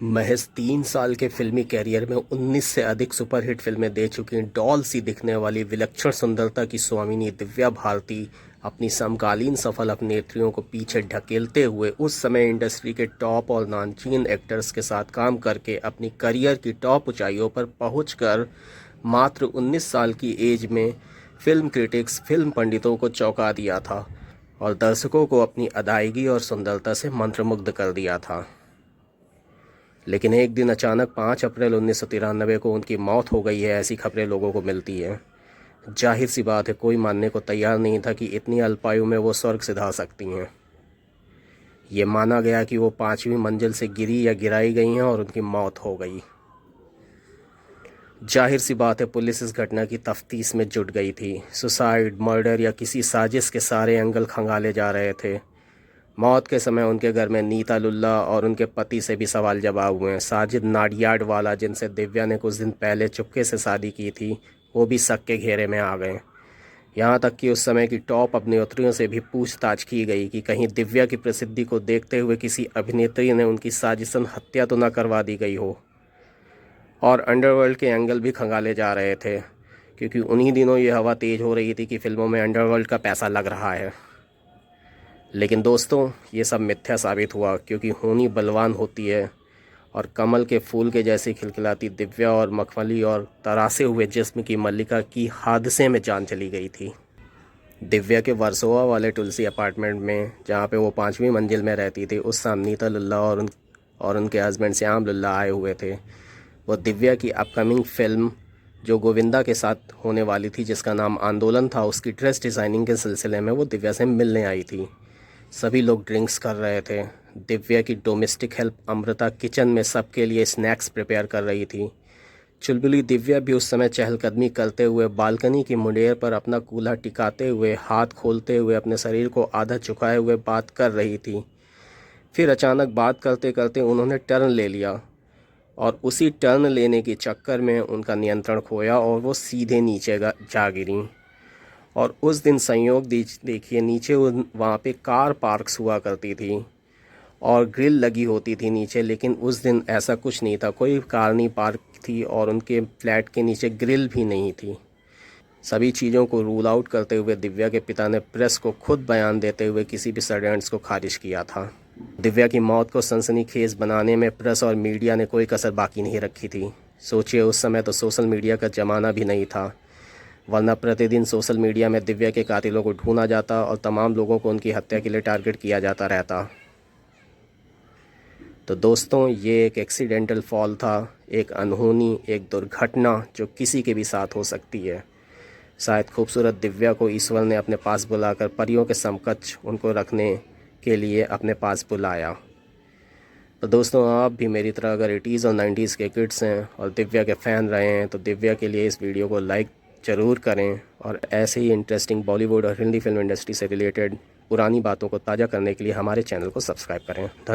महज 3 साल के फिल्मी कैरियर में 19 से अधिक सुपरहिट फिल्में दे चुकी डॉल सी दिखने वाली विलक्षण सुंदरता की स्वामिनी दिव्या भारती अपनी समकालीन सफल अभिनेत्रियों को पीछे ढकेलते हुए उस समय इंडस्ट्री के टॉप और नामचीन एक्टर्स के साथ काम करके अपनी करियर की टॉप ऊंचाइयों पर पहुंचकर मात्र 19 साल की एज में फिल्म क्रिटिक्स, फिल्म पंडितों को चौंका दिया था और दर्शकों को अपनी अदायगी और सुंदरता से मंत्रमुग्ध कर दिया था। लेकिन एक दिन अचानक 5 अप्रैल 1993 को उनकी मौत हो गई है, ऐसी खबरें लोगों को मिलती हैं। जाहिर सी बात है, कोई मानने को तैयार नहीं था कि इतनी अल्पायु में वो स्वर्ग सिधा सकती हैं। ये माना गया कि वो 5वीं मंजिल से गिरी या गिराई गई हैं और उनकी मौत हो गई। जाहिर सी बात है, पुलिस इस घटना की तफ्तीश में जुट गई थी। सुसाइड, मर्डर या किसी साजिश के सारे एंगल खंगाले जा रहे थे। मौत के समय उनके घर में नीता लुल्ला और उनके पति से भी सवाल जवाब हुए हैं। साजिद नाडियाडवाला, जिनसे दिव्या ने कुछ दिन पहले चुपके से शादी की थी, वो भी शक के घेरे में आ गए। यहाँ तक कि उस समय की टॉप अभिनेत्रियों से भी पूछताछ की गई कि कहीं दिव्या की प्रसिद्धि को देखते हुए किसी अभिनेत्री ने उनकी साजिशन हत्या तो न करवा दी गई हो। और अंडरवर्ल्ड के एंगल भी खंगाले जा रहे थे, क्योंकि उन्हीं दिनों ये हवा तेज़ हो रही थी कि फिल्मों में अंडरवर्ल्ड का पैसा लग रहा है। लेकिन दोस्तों, ये सब मिथ्या साबित हुआ, क्योंकि होनी बलवान होती है और कमल के फूल के जैसी खिलखिलाती दिव्या और मखमली और तरासे हुए जिस्म की मल्लिका की हादसे में जान चली गई थी। दिव्या के वर्सोवा वाले तुलसी अपार्टमेंट में, जहाँ पे वो 5वीं मंजिल में रहती थी, उस शाम नीता लुल्ला और उनके हस्बैंड श्याम लुल्ला आए हुए थे। वो दिव्या की अपकमिंग फिल्म जो गोविंदा के साथ होने वाली थी, जिसका नाम आंदोलन था, उसकी ड्रेस डिज़ाइनिंग के सिलसिले में वो दिव्या से मिलने आई थी। सभी लोग ड्रिंक्स कर रहे थे। दिव्या की डोमेस्टिक हेल्प अमृता किचन में सबके लिए स्नैक्स प्रिपेयर कर रही थी। चुलबुली दिव्या भी उस समय चहलकदमी करते हुए बालकनी की मुंडेर पर अपना कूल्हा टिकाते हुए, हाथ खोलते हुए, अपने शरीर को आधा झुकाए हुए बात कर रही थी। फिर अचानक बात करते करते उन्होंने टर्न ले लिया और उसी टर्न लेने के चक्कर में उनका नियंत्रण खोया और वो सीधे नीचे जा गिरी। और उस दिन संयोग देखिए, नीचे वहाँ पे कार पार्क्स हुआ करती थी और ग्रिल लगी होती थी नीचे, लेकिन उस दिन ऐसा कुछ नहीं था। कोई कार नहीं पार्क थी और उनके फ्लैट के नीचे ग्रिल भी नहीं थी। सभी चीज़ों को रूल आउट करते हुए दिव्या के पिता ने प्रेस को खुद बयान देते हुए किसी भी षड्यंत्र को खारिज किया था। दिव्या की मौत को सनसनीखेज बनाने में प्रेस और मीडिया ने कोई कसर बाकी नहीं रखी थी। सोचिए, उस समय तो सोशल मीडिया का ज़माना भी नहीं था, वरना प्रतिदिन सोशल मीडिया में दिव्या के कातिलों को ढूंढा जाता और तमाम लोगों को उनकी हत्या के लिए टारगेट किया जाता रहता। तो दोस्तों, ये एक एक्सीडेंटल फॉल था, एक अनहोनी, एक दुर्घटना जो किसी के भी साथ हो सकती है। शायद खूबसूरत दिव्या को ईश्वर ने अपने पास बुलाकर परियों के समकक्ष उनको रखने के लिए अपने पास बुलाया। तो दोस्तों, आप भी मेरी तरह अगर 80s और 90s के किड्स हैं और दिव्या के फ़ैन रहे हैं, तो दिव्या के लिए इस वीडियो को लाइक ज़रूर करें और ऐसे ही इंटरेस्टिंग बॉलीवुड और हिंदी फिल्म इंडस्ट्री से रिलेटेड पुरानी बातों को ताज़ा करने के लिए हमारे चैनल को सब्सक्राइब करें। धन्यवाद।